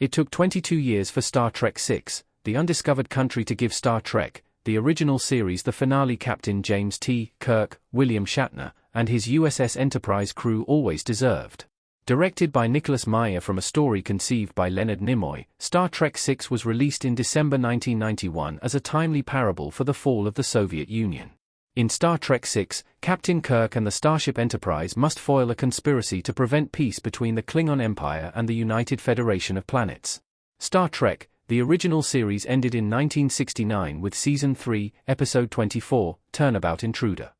It took 22 years for Star Trek VI, The Undiscovered Country to give Star Trek, the original series the finale Captain James T. Kirk, William Shatner, and his USS Enterprise crew always deserved. Directed by Nicholas Meyer from a story conceived by Leonard Nimoy, Star Trek VI was released in December 1991 as a timely parable for the fall of the Soviet Union. In Star Trek VI, Captain Kirk and the Starship Enterprise must foil a conspiracy to prevent peace between the Klingon Empire and the United Federation of Planets. Star Trek, the original series, ended in 1969 with Season 3, Episode 24, Turnabout Intruder.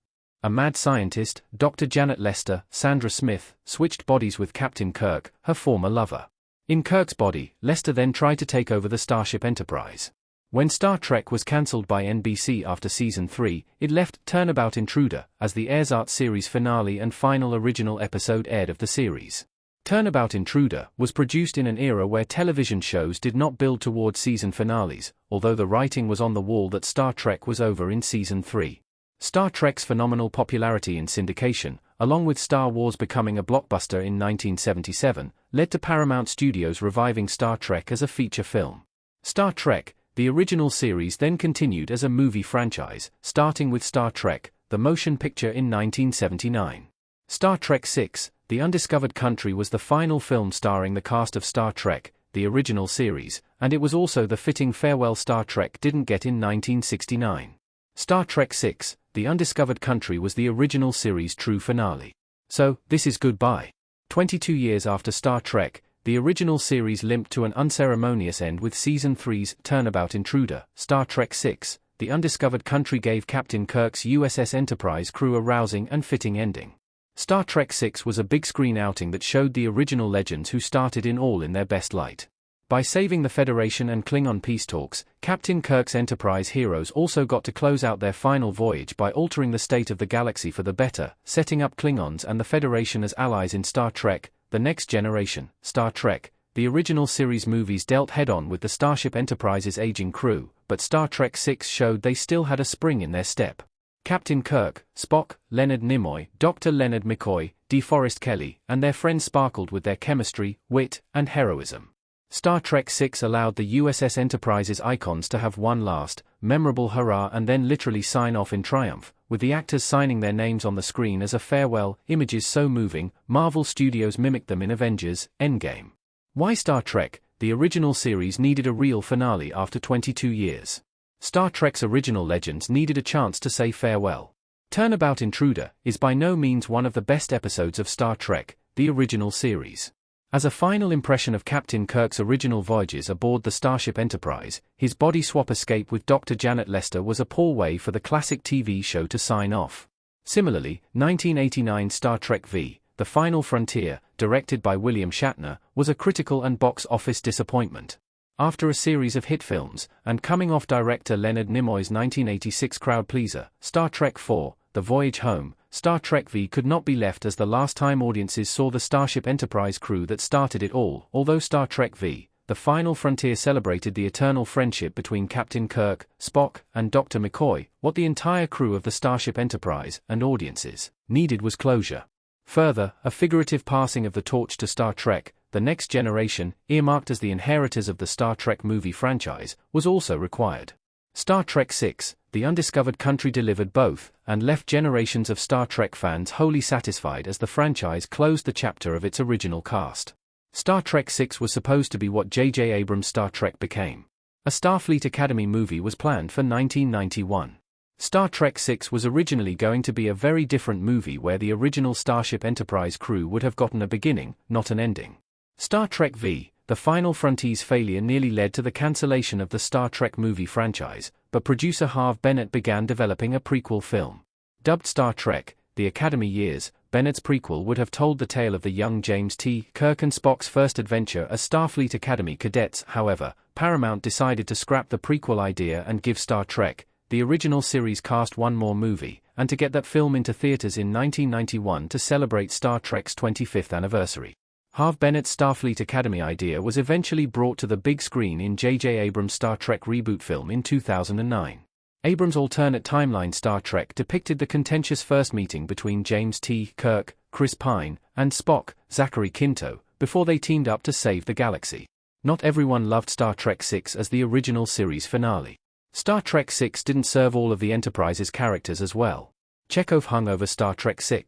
A mad scientist, Dr. Janet Lester, Sandra Smith, switched bodies with Captain Kirk, her former lover. In Kirk's body, Lester then tried to take over the Starship Enterprise. When Star Trek was cancelled by NBC after Season 3, it left Turnabout Intruder as the ersatz series finale and final original episode aired of the series. Turnabout Intruder was produced in an era where television shows did not build towards season finales, although the writing was on the wall that Star Trek was over in Season 3. Star Trek's phenomenal popularity in syndication, along with Star Wars becoming a blockbuster in 1977, led to Paramount Studios reviving Star Trek as a feature film. Star Trek, the original series, then continued as a movie franchise, starting with Star Trek, the motion picture in 1979. Star Trek VI, The Undiscovered Country was the final film starring the cast of Star Trek, the original series, and it was also the fitting farewell Star Trek didn't get in 1969. Star Trek VI, The Undiscovered Country was the original series' true finale. So, this is goodbye. 22 years after Star Trek, the original series limped to an unceremonious end with Season 3's Turnabout Intruder. Star Trek VI, The Undiscovered Country gave Captain Kirk's USS Enterprise crew a rousing and fitting ending. Star Trek VI was a big-screen outing that showed the original legends who started in all in their best light. By saving the Federation and Klingon peace talks, Captain Kirk's Enterprise heroes also got to close out their final voyage by altering the state of the galaxy for the better, setting up Klingons and the Federation as allies in Star Trek, The Next Generation. Star Trek, the original series movies dealt head-on with the Starship Enterprise's aging crew, but Star Trek VI showed they still had a spring in their step. Captain Kirk, Spock, Leonard Nimoy, Dr. Leonard McCoy, DeForest Kelley, and their friends sparkled with their chemistry, wit, and heroism. Star Trek VI allowed the USS Enterprise's icons to have one last, memorable hurrah and then literally sign off in triumph, with the actors signing their names on the screen as a farewell, images so moving, Marvel Studios mimicked them in Avengers: Endgame. Why Star Trek, the original series, needed a real finale after 22 years. Star Trek's original legends needed a chance to say farewell. Turnabout Intruder is by no means one of the best episodes of Star Trek, the original series. As a final impression of Captain Kirk's original voyages aboard the Starship Enterprise, his body swap escape with Dr. Janet Lester was a poor way for the classic TV show to sign off. Similarly, 1989 Star Trek V, The Final Frontier, directed by William Shatner, was a critical and box office disappointment. After a series of hit films, and coming off director Leonard Nimoy's 1986 crowd-pleaser, Star Trek IV, The Voyage Home, Star Trek V could not be left as the last time audiences saw the Starship Enterprise crew that started it all. Although Star Trek V, The Final Frontier celebrated the eternal friendship between Captain Kirk, Spock, and Dr. McCoy, what the entire crew of the Starship Enterprise, and audiences, needed was closure. Further, a figurative passing of the torch to Star Trek, The Next Generation, earmarked as the inheritors of the Star Trek movie franchise, was also required. Star Trek VI, The Undiscovered Country delivered both, and left generations of Star Trek fans wholly satisfied as the franchise closed the chapter of its original cast. Star Trek VI was supposed to be what J.J. Abrams' Star Trek became. A Starfleet Academy movie was planned for 1991. Star Trek VI was originally going to be a very different movie where the original Starship Enterprise crew would have gotten a beginning, not an ending. Star Trek V, The Final Frontier's failure nearly led to the cancellation of the Star Trek movie franchise, but producer Harve Bennett began developing a prequel film. Dubbed Star Trek, The Academy Years, Bennett's prequel would have told the tale of the young James T. Kirk and Spock's first adventure as Starfleet Academy cadets. However, Paramount decided to scrap the prequel idea and give Star Trek, the original series cast one more movie, and to get that film into theaters in 1991 to celebrate Star Trek's 25th anniversary. Harve Bennett's Starfleet Academy idea was eventually brought to the big screen in J.J. Abrams' Star Trek reboot film in 2009. Abrams' alternate timeline Star Trek depicted the contentious first meeting between James T. Kirk, Chris Pine, and Spock, Zachary Quinto, before they teamed up to save the galaxy. Not everyone loved Star Trek VI as the original series finale. Star Trek VI didn't serve all of the Enterprise's characters as well. Chekhov hung over Star Trek VI.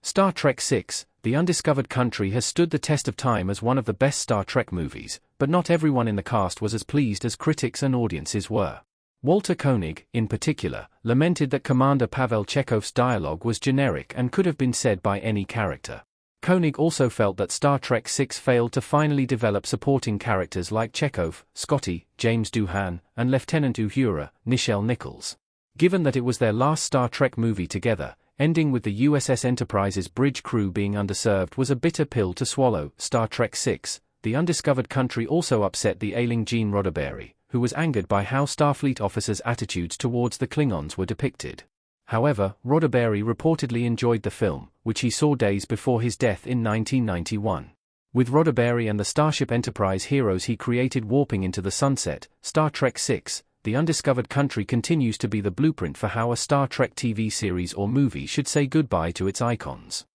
Star Trek VI, The Undiscovered Country has stood the test of time as one of the best Star Trek movies, but not everyone in the cast was as pleased as critics and audiences were. Walter Koenig, in particular, lamented that Commander Pavel Chekhov's dialogue was generic and could have been said by any character. Koenig also felt that Star Trek VI failed to finally develop supporting characters like Chekhov, Scotty, James Doohan, and Lieutenant Uhura, Nichelle Nichols. Given that it was their last Star Trek movie together, ending with the USS Enterprise's bridge crew being underserved was a bitter pill to swallow. Star Trek VI, The Undiscovered Country also upset the ailing Gene Roddenberry, who was angered by how Starfleet officers' attitudes towards the Klingons were depicted. However, Roddenberry reportedly enjoyed the film, which he saw days before his death in 1991. With Roddenberry and the Starship Enterprise heroes he created warping into the sunset, Star Trek VI, The Undiscovered Country continues to be the blueprint for how a Star Trek TV series or movie should say goodbye to its icons.